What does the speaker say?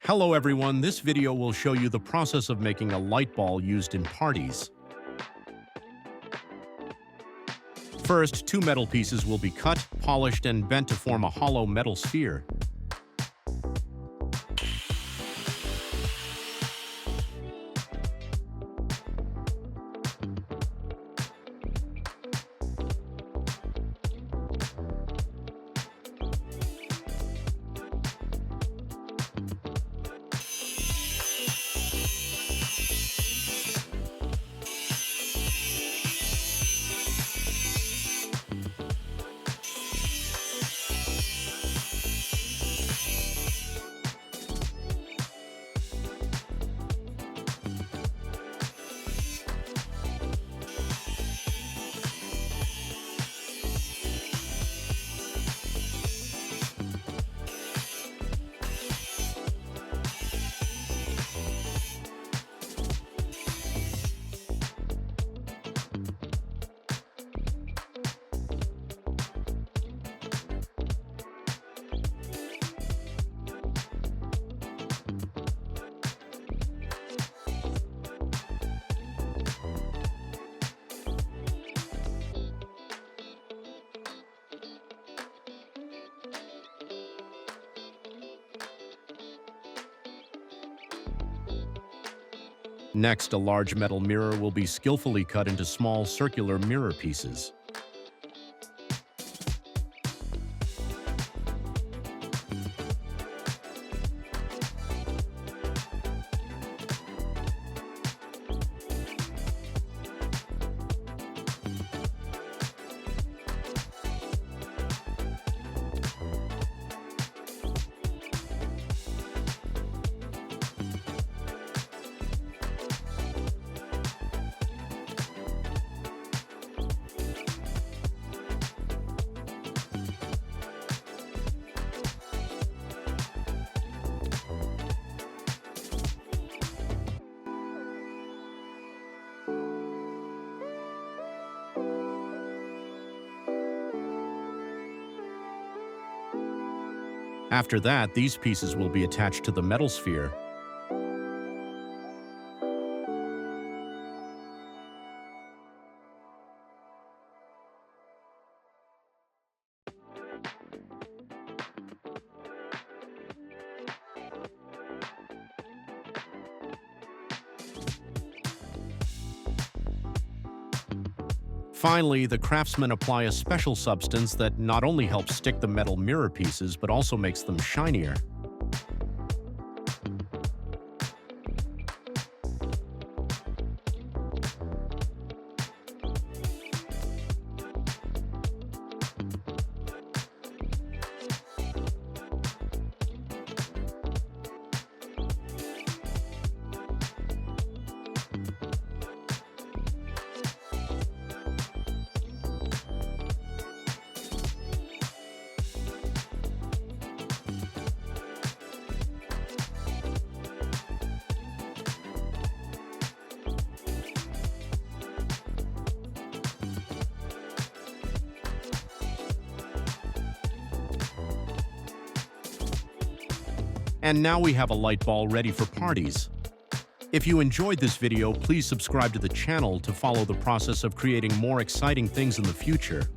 Hello everyone, this video will show you the process of making a light ball used in parties. First, two metal pieces will be cut, polished, and bent to form a hollow metal sphere. Next, a large metal mirror will be skillfully cut into small circular mirror pieces. After that, these pieces will be attached to the metal sphere. Finally, the craftsmen apply a special substance that not only helps stick the metal mirror pieces, but also makes them shinier. And now we have a light ball ready for parties. If you enjoyed this video, please subscribe to the channel to follow the process of creating more exciting things in the future.